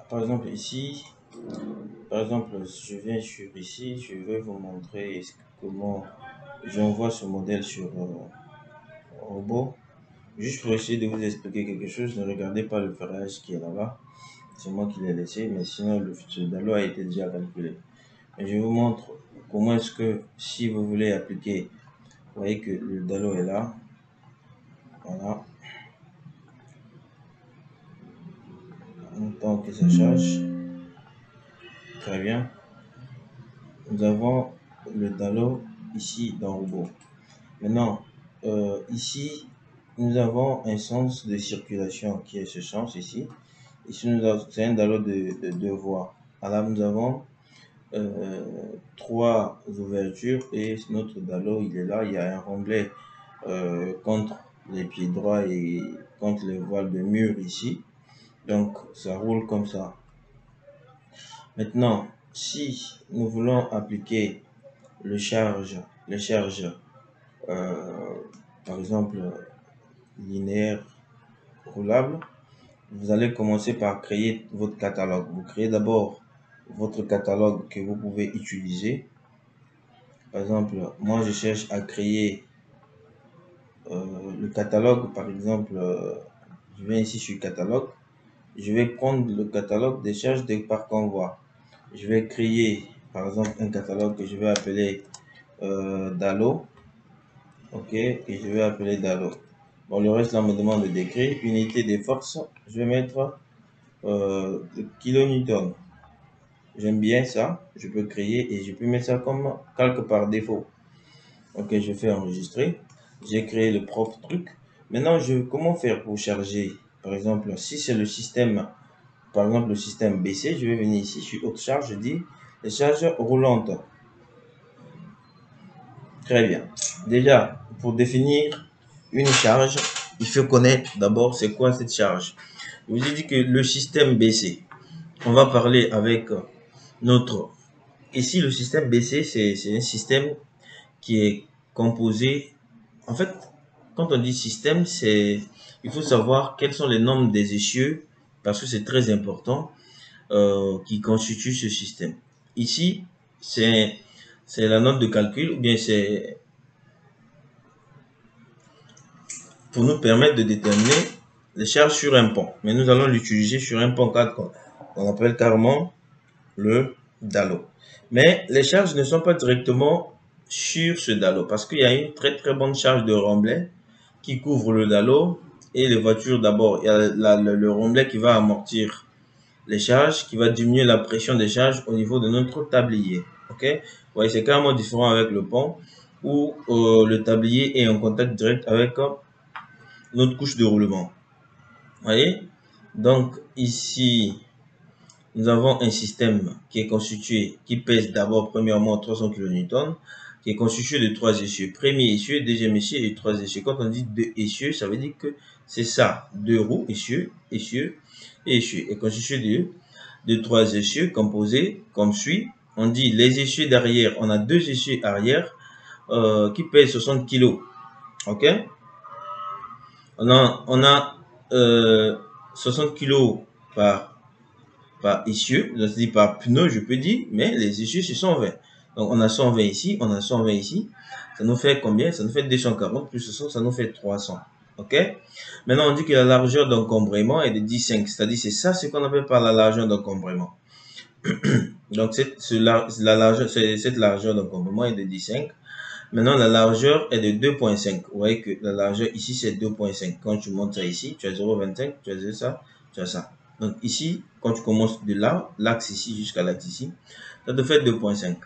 Par exemple, ici, par exemple, je viens sur ici, je vais vous montrer comment j'envoie ce modèle sur robot. Juste pour essayer de vous expliquer quelque chose, ne regardez pas le ferrage qui est là-bas. C'est moi qui l'ai laissé, mais sinon ce Dalo a été déjà calculé. Et je vous montre comment est-ce que si vous voulez appliquer, vous voyez que le Dalo est là. Voilà. En temps que ça charge. Très bien. Nous avons le Dalo ici dans robot. Maintenant, ici, nous avons un sens de circulation qui est ce sens ici. Ici, c'est un Dalo de deux voies. Alors, nous avons trois ouvertures et notre Dalo, il est là. Il y a un remblai contre les pieds droits et contre les voiles de mur ici. Donc, ça roule comme ça. Maintenant, si nous voulons appliquer le charge, par exemple linéaire roulable, vous allez commencer par créer votre catalogue. Vous créez d'abord votre catalogue que vous pouvez utiliser. Par exemple, moi je cherche à créer le catalogue. Par exemple, je viens ici sur catalogue. Je vais prendre le catalogue des charges par convoi. Je vais créer par exemple un catalogue que je vais appeler Dalo. Ok, et je vais appeler Dalo. Bon, le reste là me demande de décrire. Unité des forces, je vais mettre kilonewton. J'aime bien ça. Je peux créer et je peux mettre ça comme calque par défaut. Ok, je fais enregistrer. J'ai créé le propre truc. Maintenant, comment faire pour charger? Par exemple, si c'est le système, par exemple le système BC, je vais venir ici sur haute charge, je dis les charges roulantes. Très bien. Déjà, pour définir une charge, il faut connaître d'abord c'est quoi cette charge. Je vous ai dit que le système BC, on va parler avec notre... Ici, le système BC, c'est un système qui est composé... En fait, quand on dit système, il faut savoir quels sont les nombres des essieux, parce que c'est très important, qui constituent ce système. Ici, c'est la note de calcul, ou bien c'est pour nous permettre de déterminer les charges sur un pont. Mais nous allons l'utiliser sur un pont 4 qu'on appelle carrément le Dalo. Mais les charges ne sont pas directement sur ce Dalo parce qu'il y a une très très bonne charge de remblai qui couvre le Dalo et les voitures. D'abord, il y a le remblai qui va amortir les charges, qui va diminuer la pression des charges au niveau de notre tablier. Ok, ouais, c'est carrément différent avec le pont où le tablier est en contact direct avec notre couche de roulement. Voyez, donc ici nous avons un système qui est constitué, qui pèse d'abord premièrement 300 kN, qui est constitué de trois essieux. Premier essieu, deuxième essieu et trois essieux. Quand on dit deux essieux, ça veut dire que c'est ça, deux roues, essieux, essieux et essieux. Et constitué de trois essieux composés comme suit. On dit les essieux d'arrière, on a deux essieux arrière qui pèsent 60 kg. Ok? On a 60 kg par essieu, c'est-à-dire par pneu, je peux dire, mais les essieux, c'est 120. Donc, on a 120 ici, on a 120 ici. Ça nous fait combien? Ça nous fait 240 plus 60, ça nous fait 300. OK? Maintenant, on dit que la largeur d'encombrement est de 10,5. C'est-à-dire, c'est ça ce qu'on appelle par la largeur d'encombrement. Donc, cette largeur d'encombrement est de 10,5. Maintenant, la largeur est de 2,5. Vous voyez que la largeur ici, c'est 2,5. Quand tu montes ça ici, tu as 0,25, tu as ça, tu as ça. Donc ici, quand tu commences de là, l'axe ici jusqu'à l'axe ici, ça te fait 2,5.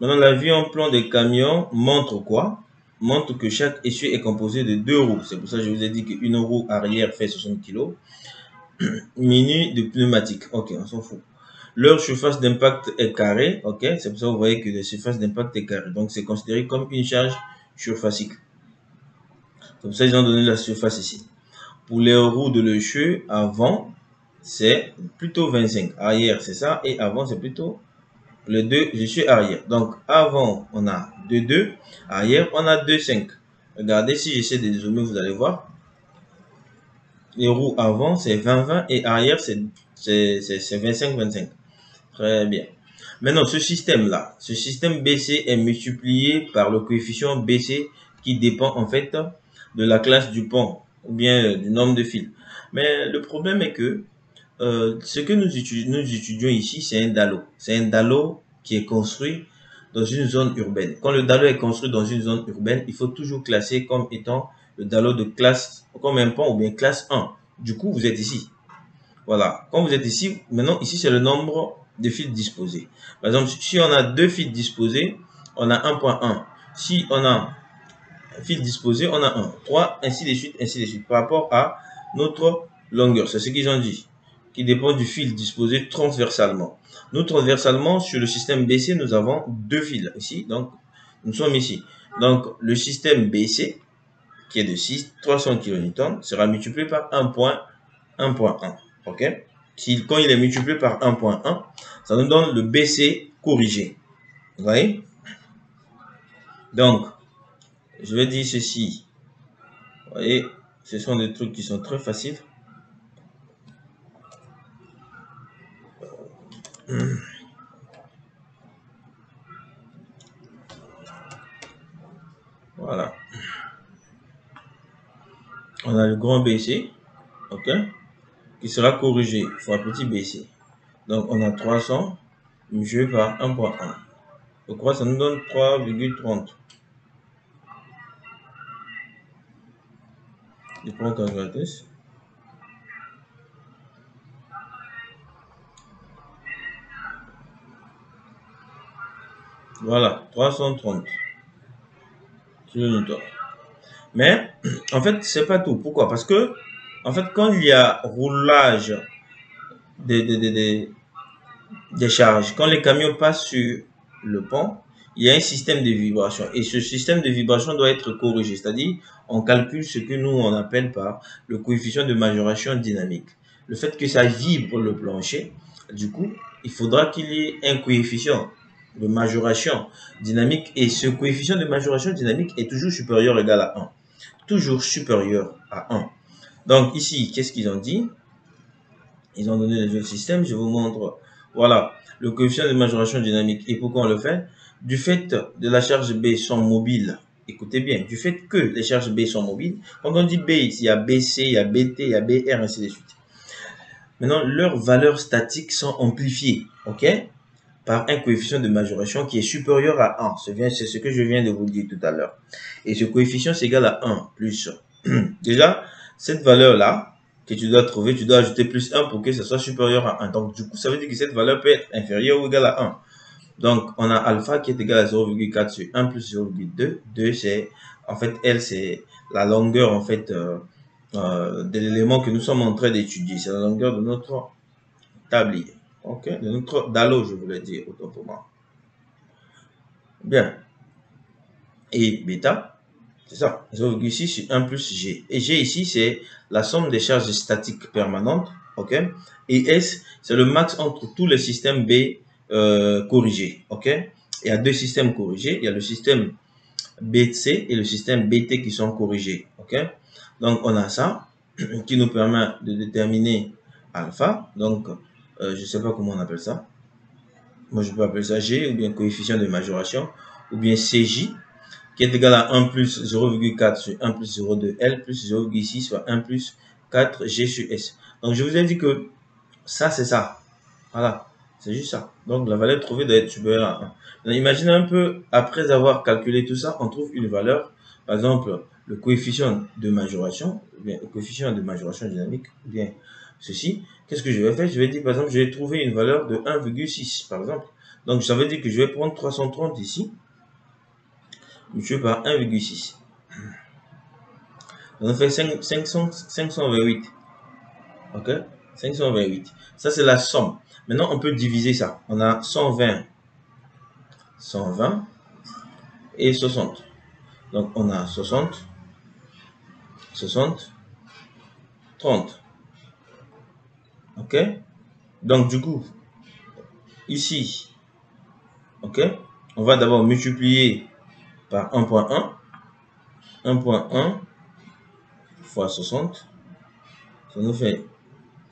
Maintenant, la vue en plan des camions montre quoi? Montre que chaque essieu est composé de deux roues. C'est pour ça que je vous ai dit qu'une roue arrière fait 60 kg. Menu de pneumatique. Ok, on s'en fout. Leur surface d'impact est carrée. Ok, c'est pour ça que vous voyez que la surface d'impact est carrée. Donc, c'est considéré comme une charge surfacique. C'est pour ça qu'ils ont donné la surface ici. Pour les roues de l'essieu avant, c'est plutôt 25. Arrière, c'est ça. Et avant, c'est plutôt les deux essieux arrière. Donc, avant, on a 2,2. Arrière, on a 2,5. Regardez, si j'essaie de zoomer, vous allez voir. Les roues avant, c'est 20-20 et arrière, c'est c'est 25-25. Très bien. Maintenant, ce système-là, ce système BC est multiplié par le coefficient BC qui dépend en fait de la classe du pont ou bien du nombre de fils. Mais le problème est que ce que nous étudions ici, c'est un DALO. C'est un DALO qui est construit dans une zone urbaine. Quand le DALO est construit dans une zone urbaine, il faut toujours classer comme étant le DALO de classe, comme un pont ou bien classe 1. Du coup, vous êtes ici. Voilà. Quand vous êtes ici, maintenant, ici, c'est le nombre de fils disposés. Par exemple, si on a 2 fils disposés, on a 1.1. Si on a un fil disposé, on a 1. 3, ainsi de suite, ainsi de suite. Par rapport à notre longueur. C'est ce qu'ils ont dit. Qui dépend du fil disposé transversalement. Nous, transversalement, sur le système BC, nous avons 2 fils ici. Donc, nous sommes ici. Donc, le système BC, qui est de 300 kN, sera multiplié par 1.1. OK? Quand il est multiplié par 1.1, ça nous donne le BC corrigé. Vous voyez? Donc, je vais dire ceci. Vous voyez, ce sont des trucs qui sont très faciles. Voilà. On a le grand BC, OK, qui sera corrigé fois petit BC. Donc, on a 300 multiplié par 1.1. Je crois que ça nous donne 3,30. Je prends la calculatrice. Voilà, 330 kN. Mais, en fait, c'est pas tout. Pourquoi? Parce que, en fait, quand il y a roulage des charges, quand les camions passent sur le pont, il y a un système de vibration. Et ce système de vibration doit être corrigé. C'est-à-dire, on calcule ce que nous, on appelle par le coefficient de majoration dynamique. Le fait que ça vibre le plancher, du coup, il faudra qu'il y ait un coefficient de majoration dynamique. Et ce coefficient de majoration dynamique est toujours supérieur ou égal à 1. Toujours supérieur à 1. Donc ici, qu'est-ce qu'ils ont dit? Ils ont donné les autres systèmes. Je vous montre, voilà, le coefficient de majoration dynamique. Et pourquoi on le fait? Du fait de la charge B sont mobiles. Écoutez bien, du fait que les charges B sont mobiles, quand on dit B, il y a BC, il y a BT, il y a BR, ainsi de suite. Maintenant, leurs valeurs statiques sont amplifiées, ok, par un coefficient de majoration qui est supérieur à 1. C'est ce que je viens de vous dire tout à l'heure. Et ce coefficient, c'est égal à 1 plus. Déjà, cette valeur-là, que tu dois trouver, tu dois ajouter plus 1 pour que ça soit supérieur à 1. Donc, du coup, ça veut dire que cette valeur peut être inférieure ou égale à 1. Donc, on a alpha qui est égal à 0,4 sur 1 plus 0,2. 2, c'est, en fait, L, c'est la longueur, en fait, de l'élément que nous sommes en train d'étudier. C'est la longueur de notre tablier. OK? De notre DALO, je voulais dire, autant pour moi. Bien. Et bêta, c'est ça, 0,6 sur 1 plus G. Et G ici, c'est la somme des charges statiques permanentes. OK? Et S, c'est le max entre tous les systèmes B corrigés. OK? Il y a 2 systèmes corrigés. Il y a le système BC et le système BT qui sont corrigés. OK? Donc, on a ça qui nous permet de déterminer alpha. Donc, je ne sais pas comment on appelle ça. Moi, je peux appeler ça G ou bien coefficient de majoration ou bien CJ qui est égal à 1 plus 0,4 sur 1 plus 0,2 L plus 0,6 soit 1 plus 4 G sur S. Donc, je vous ai dit que ça, c'est ça. Voilà, c'est juste ça. Donc, la valeur trouvée doit être supérieure à 1. Donc, imaginez un peu, après avoir calculé tout ça, on trouve une valeur, par exemple, le coefficient de majoration, ou bien le coefficient de majoration dynamique, ou bien ceci. Qu'est-ce que je vais faire? Je vais dire, par exemple, je vais trouver une valeur de 1,6, par exemple. Donc, ça veut dire que je vais prendre 330 ici, multiplié par 1,6. On a fait 528. OK? 528. Ça, c'est la somme. Maintenant, on peut diviser ça. On a 120 et 60. Donc, on a 60, 30. OK? Donc, du coup, ici, OK? On va d'abord multiplier par 1.1. 1.1 fois 60. Ça nous fait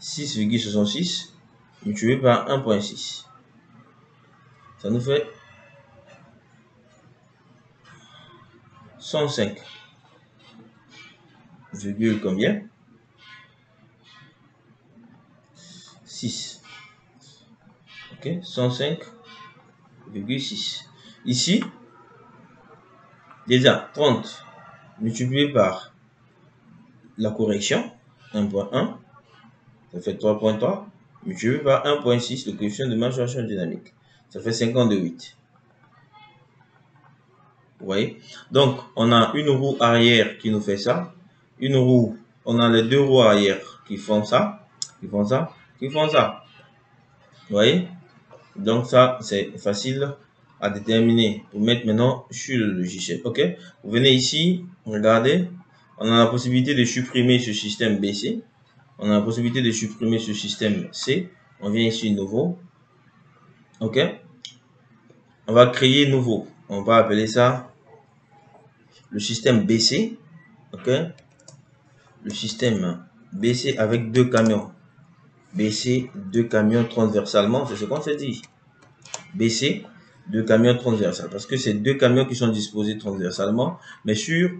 6,66. multiplié par 1.6. Ça nous fait 105, virgule combien? 6. Ok, 105,6. Ici, déjà 30 multiplié par la correction, 1.1, ça fait 3.3, multiplié par 1.6, le coefficient de majoration dynamique. Ça fait 52,8. Vous voyez? Donc, on a une roue arrière qui nous fait ça. Une roue, on a les deux roues arrière qui font ça, qui font ça, qui font ça. Vous voyez? Donc, ça, c'est facile à déterminer. Pour mettre maintenant sur le logiciel. OK? Vous venez ici, regardez. On a la possibilité de supprimer ce système BC. On a la possibilité de supprimer ce système C. On vient ici, nouveau. OK? On va créer nouveau. On va appeler ça le système BC. OK? Le système BC avec deux camions. BC, deux camions transversalement. C'est ce qu'on s'est dit. BC, deux camions transversales. Parce que c'est deux camions qui sont disposés transversalement. Mais sur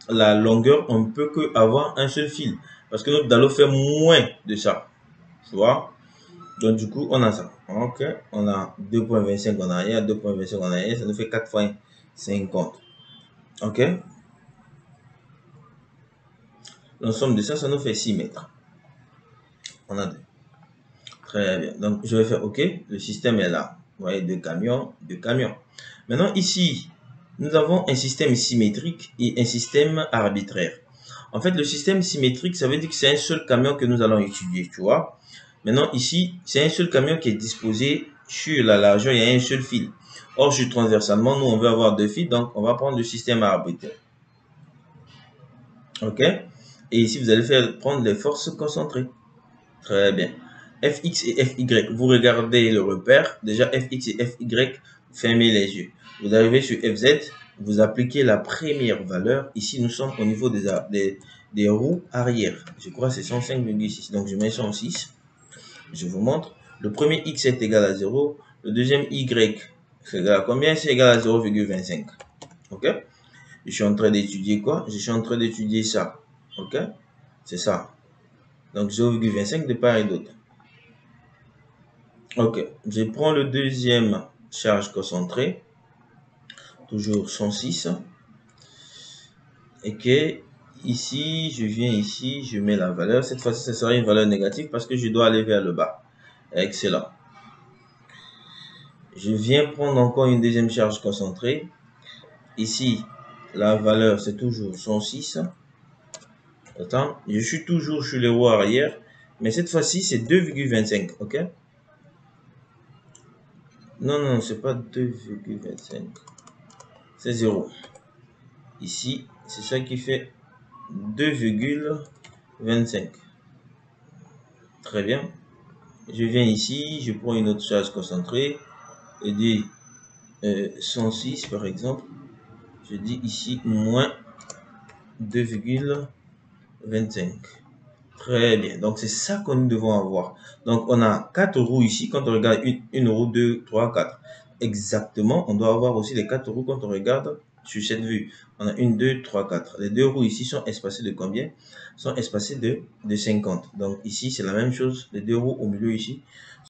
la longueur, on ne peut qu'avoir un seul fil. Parce que notre Dalo fait moins de ça. Tu vois? Donc, du coup, on a ça. OK. On a 2.25 en arrière, 2.25 en arrière. Ça nous fait 4 fois 50. OK. L'ensemble de ça, ça nous fait 6 mètres. On a deux. Très bien. Donc, je vais faire OK. Le système est là. Vous voyez, deux camions, deux camions. Maintenant, ici, nous avons un système symétrique et un système arbitraire. En fait, le système symétrique, ça veut dire que c'est un seul camion que nous allons étudier, tu vois. Maintenant, ici, c'est un seul camion qui est disposé sur la largeur, il y a un seul fil. Or, sur transversalement, nous, on veut avoir deux fils, donc on va prendre le système arbitraire. OK? Et ici, vous allez prendre les forces concentrées. Très bien. Fx et Fy, vous regardez le repère. Déjà, Fx et Fy, fermez les yeux. Vous arrivez sur Fz, vous appliquez la première valeur. Ici, nous sommes au niveau des roues arrière. Je crois que c'est 105,6. Donc, je mets 106. Je vous montre. Le premier x est égal à 0. Le deuxième y c'est égal à combien? C'est égal à 0,25. OK? Je suis en train d'étudier quoi? Je suis en train d'étudier ça. OK? C'est ça. Donc, 0,25 de part et d'autre. OK. Je prends le deuxième charge concentrée. Toujours 106. Et que ici, je viens ici, je mets la valeur. Cette fois-ci, ce sera une valeur négative parce que je dois aller vers le bas. Excellent. Je viens prendre encore une deuxième charge concentrée. Ici, la valeur, c'est toujours 106. Attends, je suis toujours sur les roues arrière. Mais cette fois-ci, c'est 2,25. OK? Non, non, c'est pas 2,25. C'est 0. Ici, c'est ça qui fait 2,25. Très bien. Je viens ici, je prends une autre charge concentrée. Et dis 106 par exemple. Je dis ici moins 2,25. Très bien. Donc, c'est ça que nous devons avoir. Donc, on a 4 roues ici. Quand on regarde une roue, 2, 3, 4. Exactement. On doit avoir aussi les 4 roues quand on regarde sur cette vue. On a 1, 2, 3, 4. Les deux roues ici sont espacées de combien? Sont espacées de 50. Donc, ici, c'est la même chose. Les deux roues au milieu ici